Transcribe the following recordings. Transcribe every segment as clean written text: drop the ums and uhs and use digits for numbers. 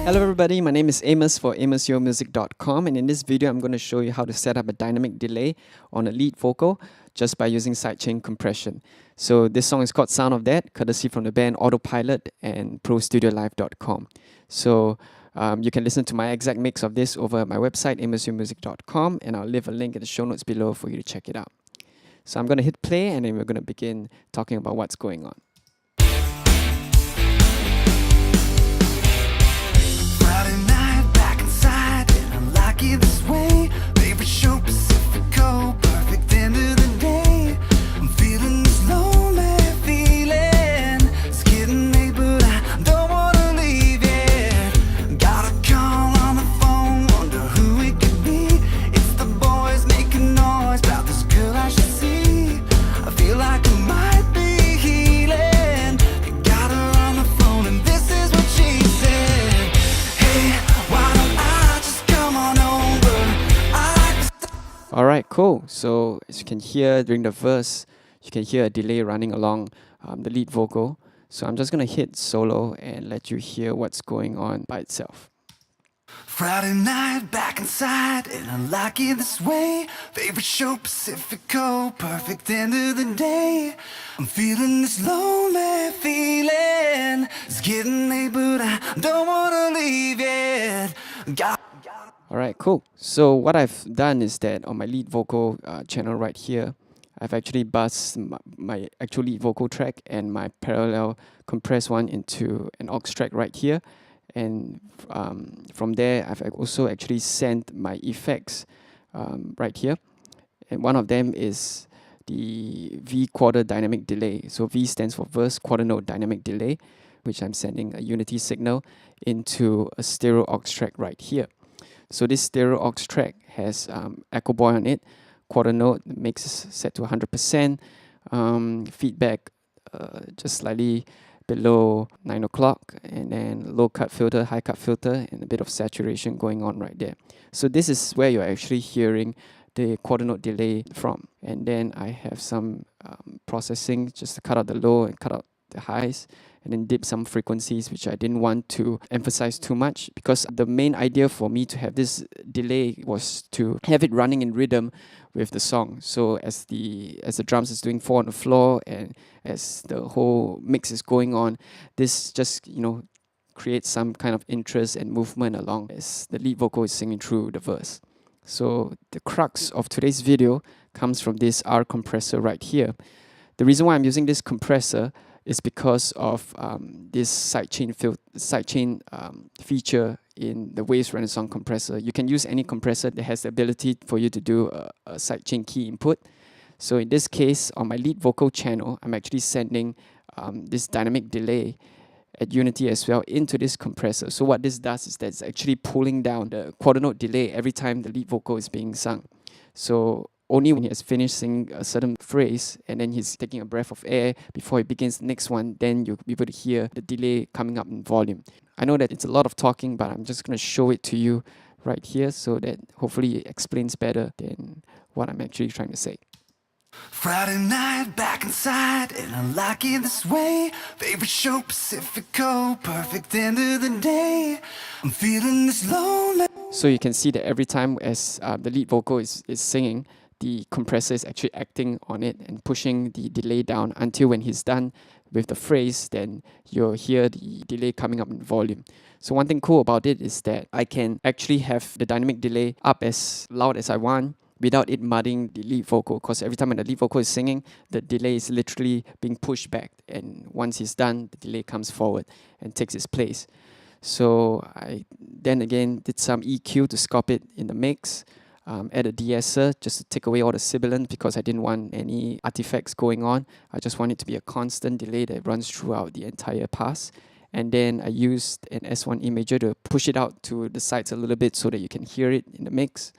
Hello everybody, my name is Amos for amosyomusic.com, and in this video I'm going to show you how to set up a dynamic delay on a lead vocal just by using sidechain compression. So this song is called Sound of That, courtesy from the band Otto and ProStudioLive.com. So you can listen to my exact mix of this over at my website amosyomusic.com, and I'll leave a link in the show notes below for you to check it out. So I'm going to hit play and then we're going to begin talking about what's going on. This way, favorite show Pacifico, perfect end of the day. I'm feeling this lonely feeling. It's getting me, but I don't wanna leave it. Got a call on the phone, wonder who it could be. It's the boys making noise about this girl I should see. I feel like I might be healing. Got her on the phone and this is what she said. Hey, why don't I just come on over? Alright, cool. So as you can hear during the verse, you can hear a delay running along the lead vocal. So I'm just going to hit solo and let you hear what's going on by itself. Friday night, back inside, and I like it this way. Favorite show Pacifico, perfect end of the day. I'm feeling this lonely feeling. It's getting me, but I don't wanna leave it. Alright, cool. So what I've done is that on my lead vocal channel right here, I've actually buzzed my actual lead vocal track and my parallel compressed one into an aux track right here. And from there, I've also actually sent my effects right here. And one of them is the V quarter dynamic delay. So V stands for verse quarter note dynamic delay, which I'm sending a unity signal into a stereo aux track right here. So this stereo aux track has Echo Boy on it, quarter note, mix is set to 100%, feedback just slightly below 9 o'clock, and then low cut filter, high cut filter, and a bit of saturation going on right there. So this is where you're actually hearing the quarter note delay from. And then I have some processing just to cut out the low and cut out the highs, and then dip some frequencies which I didn't want to emphasize too much, because the main idea for me to have this delay was to have it running in rhythm with the song. So as the drums is doing 4 on the floor and as the whole mix is going on, this just, you know, creates some kind of interest and movement along as the lead vocal is singing through the verse. So the crux of today's video comes from this R compressor right here. The reason why I'm using this compressor is because of this sidechain feature in the Waves Renaissance compressor. You can use any compressor that has the ability for you to do a sidechain key input. So in this case, on my lead vocal channel, I'm actually sending this dynamic delay at unity as well into this compressor. So what this does is that it's actually pulling down the quarter note delay every time the lead vocal is being sung. So only when he has finished singing a certain phrase and then he's taking a breath of air before he begins the next one, then you'll be able to hear the delay coming up in volume. I know that it's a lot of talking, but I'm just going to show it to you right here so that hopefully it explains better than what I'm actually trying to say. Friday night, back inside, and I like it this way. Favorite show Pacifico, perfect end of the day. I'm feeling this lonely. So you can see that every time as the lead vocal is singing, the compressor is actually acting on it and pushing the delay down until when he's done with the phrase, then you'll hear the delay coming up in volume. So one thing cool about it is that I can actually have the dynamic delay up as loud as I want without it mudding the lead vocal, because every time when the lead vocal is singing, the delay is literally being pushed back, and once he's done, the delay comes forward and takes its place. So I then again did some EQ to sculpt it in the mix, add a de-esser just to take away all the sibilance because I didn't want any artifacts going on. I just want it to be a constant delay that runs throughout the entire pass. And then I used an S1 imager to push it out to the sides a little bit so that you can hear it in the mix.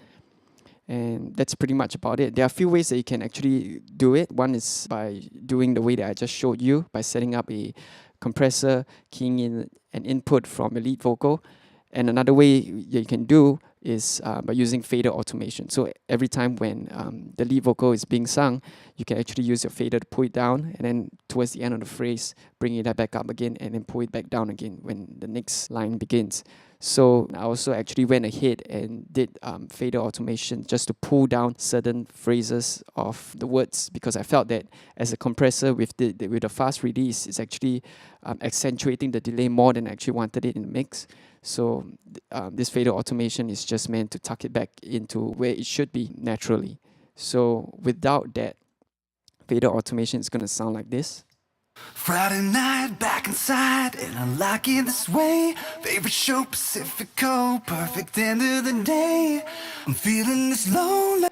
And that's pretty much about it. There are a few ways that you can actually do it. One is by doing the way that I just showed you, by setting up a compressor, keying in an input from a lead vocal, And another way you can do is by using fader automation. So every time when the lead vocal is being sung, you can actually use your fader to pull it down, and then towards the end of the phrase, bring it back up again, and then pull it back down again when the next line begins. So I also actually went ahead and did fader automation just to pull down certain phrases of the words, because I felt that as a compressor with the fast release, it's actually accentuating the delay more than I actually wanted it in the mix. So this fader automation is just meant to tuck it back into where it should be naturally. So without that, fader automation is going to sound like this. Friday night, back inside, and I like it this way. Favorite show, Pacifico, perfect end of the day. I'm feeling this lonely.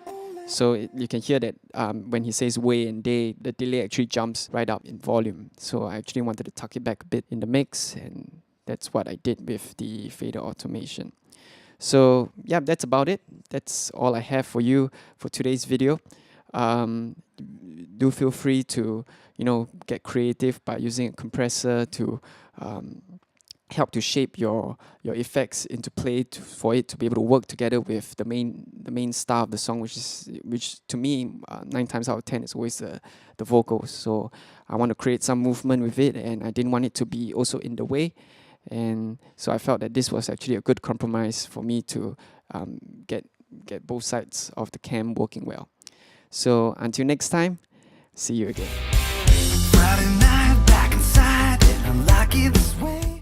So you can hear that when he says way and day, the delay actually jumps right up in volume. So I actually wanted to tuck it back a bit in the mix, and that's what I did with the fader automation. So yeah, that's about it. That's all I have for you for today's video. Do feel free to get creative by using a compressor to help to shape your effects into play for it to be able to work together with the main star of the song, which to me 9 times out of 10 is always the vocals. So I want to create some movement with it, and I didn't want it to be also in the way. And so I felt that this was actually a good compromise for me to get both sides of the cam working well. So until next time, see you again. Friday night, back inside, and I like it this way.